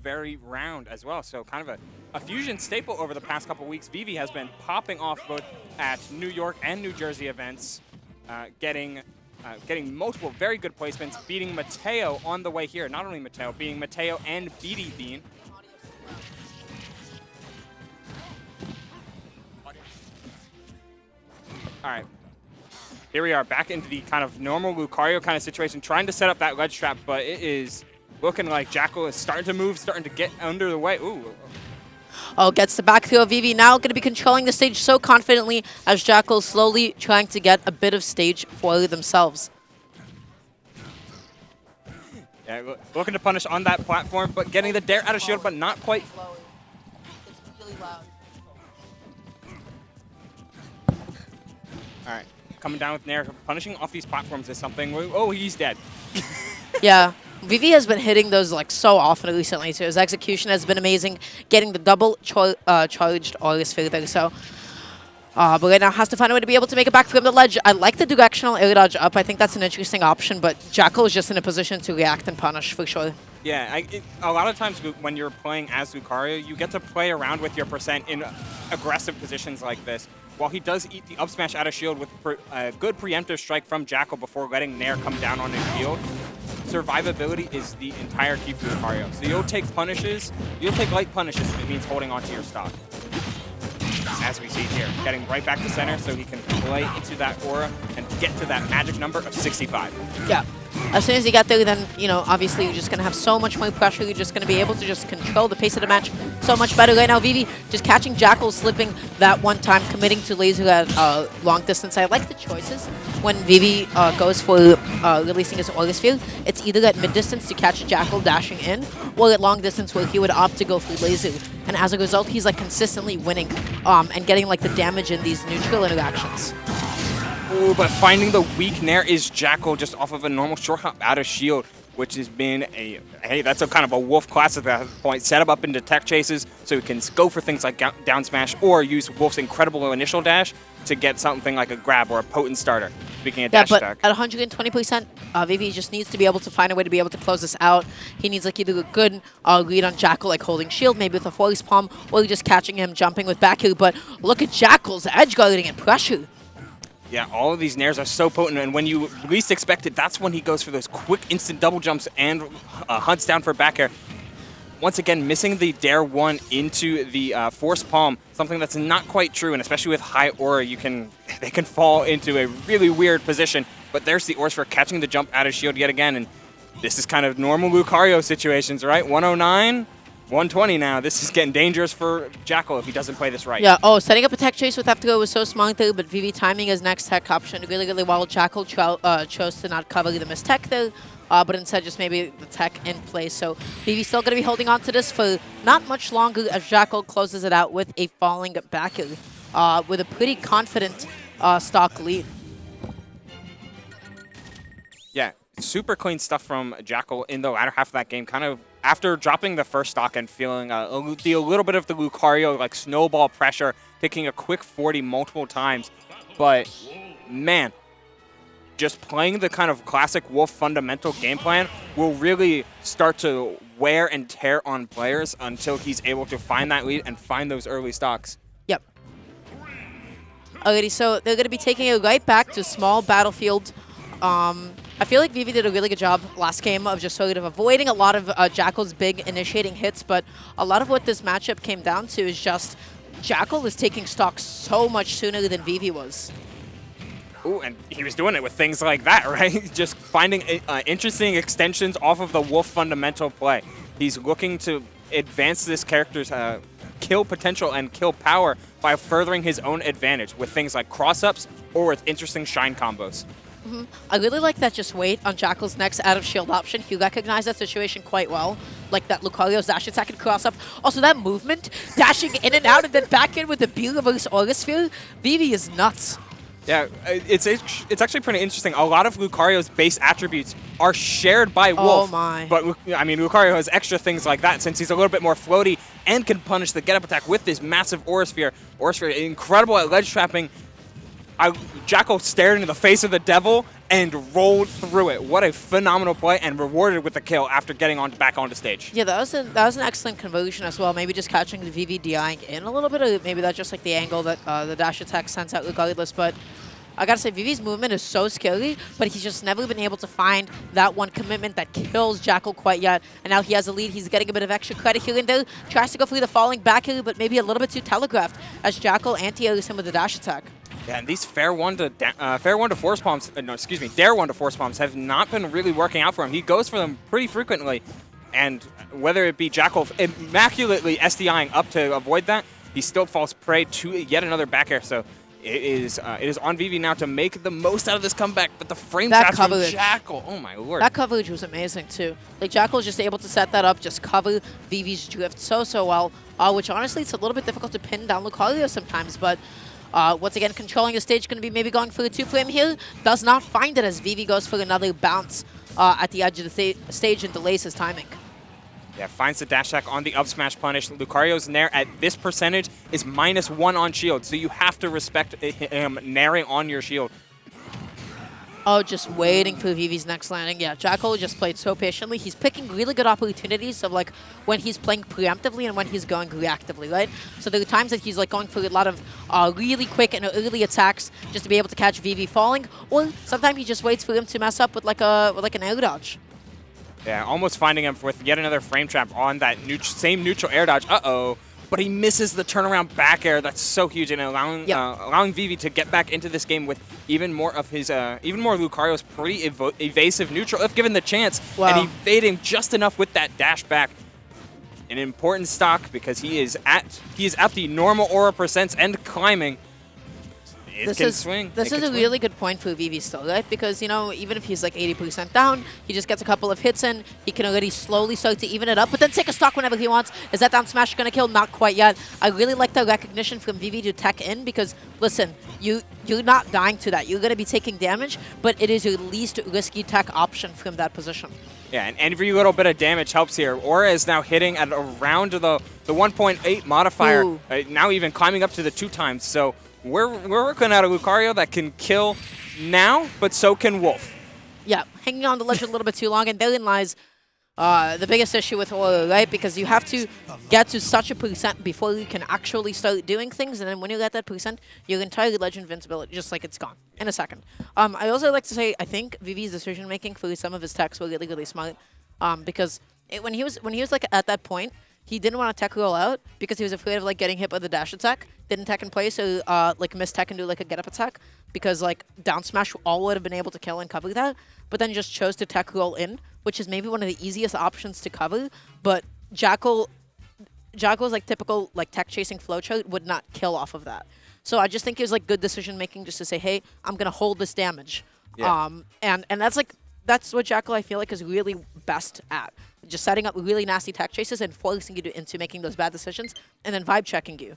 very round as well. So kind of a fusion staple over the past couple weeks. Vivi has been popping off both at New York and New Jersey events, getting multiple very good placements, beating Mateo on the way here. Not only Mateo, beating Mateo and BD Bean. All right. Here we are back into the kind of normal Lucario kind of situation, trying to set up that ledge trap, but it is looking like Jakal is starting to move, starting to get under the way. Ooh. Oh, gets the back throw. Vivi now going to be controlling the stage so confidently as Jakal slowly trying to get a bit of stage for themselves. Yeah, looking to punish on that platform, but getting the dare out of shield, but not quite. It's really loud. All right. Coming down with Nair, punishing off these platforms is something. Oh, he's dead. Yeah, Vivi has been hitting those like so often recently, so his execution has been amazing, getting the double charged August further, so. But right now has to find a way to be able to make it back from the ledge. I like the directional air dodge up. I think that's an interesting option, but Jakal is just in a position to react and punish for sure. Yeah, a lot of times when you're playing as Lucario, you get to play around with your percent in aggressive positions like this. While he does eat the up smash out of shield with a good preemptive strike from Jakal before letting Nair come down on his shield, survivability is the entire key for Lucario. So you'll take light punishes if it means holding onto your stock. As we see here, getting right back to center so he can play into that aura and get to that magic number of 65. Yeah. As soon as you get there, then, you know, obviously you're just going to have so much more pressure. You're just going to be able to just control the pace of the match so much better. Right now, Vivi just catching Jakal slipping that one time, committing to laser at long distance. I like the choices when Vivi goes for releasing his Aura Sphere. It's either at mid-distance to catch Jakal dashing in, or at long distance where he would opt to go for laser. And as a result, he's like consistently winning and getting like the damage in these neutral interactions. Ooh, but finding the weak Nair is Jakal just off of a normal short hop out of shield, which has been hey, that's a kind of a wolf class at that point. Set him up into tech chases so he can go for things like down smash or use Wolf's incredible initial dash to get something like a grab or a potent starter. Speaking of dash stack. At 120%, Vivi just needs to be able to find a way to be able to close this out. He needs like either a good lead on Jakal, like holding shield, maybe with a force palm, or just catching him, jumping with back here. But look at Jakal's edge guarding and pressure. Yeah, all of these Nairs are so potent, and when you least expect it, that's when he goes for those quick instant double jumps and hunts down for back air. Once again, missing the Dare 1 into the Force Palm, something that's not quite true, and especially with high aura, they can fall into a really weird position. But there's the Aura for catching the jump out of shield yet again, and this is kind of normal Lucario situations, right? 109. 120 now. This is getting dangerous for Jakal if he doesn't play this right. Yeah, setting up a tech chase with F2 was so smart there, but Vivi timing his next tech option really, really well. Jakal chose to not cover the missed tech there, but instead just maybe the tech in place. So Vivi's still going to be holding on to this for not much longer as Jakal closes it out with a falling backer with a pretty confident stock lead. Yeah, super clean stuff from Jakal in the latter half of that game. Kind of after dropping the first stock and feeling a little bit of the Lucario like snowball pressure, taking a quick 40 multiple times. But man, just playing the kind of classic Wolf fundamental game plan will really start to wear and tear on players until he's able to find that lead and find those early stocks. Yep. Alrighty, so they're going to be taking it right back to small battlefield. I feel like Vivi did a really good job last game of just sort of avoiding a lot of Jakal's big initiating hits, but a lot of what this matchup came down to is just Jakal is taking stock so much sooner than Vivi was. Ooh, and he was doing it with things like that, right? Just finding interesting extensions off of the Wolf fundamental play. He's looking to advance this character's kill potential and kill power by furthering his own advantage with things like cross-ups or with interesting shine combos. I really like that just wait on Jakal's next out of shield option. He recognized that situation quite well. Like that Lucario's dash attack and cross up. Also that movement, dashing in and out and then back in with the B reverse Aura Sphere. Vivi is nuts. Yeah, it's actually pretty interesting. A lot of Lucario's base attributes are shared by Wolf. Oh my. But I mean, Lucario has extra things like that since he's a little bit more floaty and can punish the get-up attack with this massive Aura Sphere. Aura Sphere, incredible at ledge trapping. Jakal stared into the face of the devil and rolled through it. What a phenomenal play, and rewarded with the kill after getting back onto stage. Yeah, that was an excellent conversion as well. Maybe just catching the Vivi DIing in a little bit, or maybe that's just like the angle that the dash attack sends out regardless. But I gotta say, Vivi's movement is so scary, but he's just never been able to find that one commitment that kills Jakal quite yet. And now he has a lead. He's getting a bit of extra credit here and there. Tries to go for the falling back here, but maybe a little bit too telegraphed as Jakal anti-airs him with the dash attack. Yeah, and these fair one to force palms, no, excuse me, dare one to force palms have not been really working out for him. He goes for them pretty frequently, and whether it be Jakal immaculately SDIing up to avoid that, he still falls prey to yet another back air. So it is on Vivi now to make the most out of this comeback, but the frame traps from Jakal, oh my lord. That coverage was amazing too. Like Jakal was just able to set that up, just cover Vivi's drift so well, which honestly it's a little bit difficult to pin down Lucario sometimes, but once again, controlling the stage, going to be maybe going for a 2-frame here. Does not find it as Vivi goes for another bounce at the edge of the stage and delays his timing. Yeah, finds the dash attack on the up smash punish. Lucario's nair at this percentage is -1 on shield, so you have to respect him nairing on your shield. Oh, just waiting for Vivi's next landing. Yeah, Jakal just played so patiently. He's picking really good opportunities of like when he's playing preemptively and when he's going reactively, right? So there are times that he's like going for a lot of really quick and early attacks just to be able to catch Vivi falling, or sometimes he just waits for him to mess up with like an air dodge. Yeah, almost finding him with yet another frame trap on that same neutral air dodge. Uh-oh. But he misses the turnaround back air. That's so huge, and allowing Vivi to get back into this game with even more of his, even more Lucario's pretty evasive neutral, if given the chance, and evading just enough with that dash back. An important stock because he is at the normal aura percents and climbing. This is a really good point for Vivi still, right? Because, you know, even if he's like 80% down, he just gets a couple of hits in, he can already slowly start to even it up, but then take a stock whenever he wants. Is that down smash going to kill? Not quite yet. I really like the recognition from Vivi to tech in because, listen, you're not dying to that. You're going to be taking damage, but it is your least risky tech option from that position. Yeah, and every little bit of damage helps here. Aura is now hitting at around the 1.8 modifier, now even climbing up to the 2 times, so we're working out a Lucario that can kill now, but so can Wolf. Yeah, hanging on the ledge a little bit too long, and therein lies the biggest issue with Aura, right? Because you have to get to such a percent before you can actually start doing things, and then when you're at that percent, your entire ledge invincibility, just like it's gone in a second. I also like to say, I think Vivi's decision-making for some of his techs were really, really smart, because when he was like at that point, he didn't want to tech roll out because he was afraid of like getting hit by the dash attack. Didn't tech in place, so like miss tech and do like a get up attack because like down smash all would have been able to kill and cover that. But then just chose to tech roll in, which is maybe one of the easiest options to cover. But Jakal's like typical like tech chasing flowchart would not kill off of that. So I just think it was like good decision making just to say, hey, I'm gonna hold this damage. Yeah. And that's what Jakal I feel like is really best at. Just setting up really nasty tech chases and forcing you into making those bad decisions and then vibe checking you.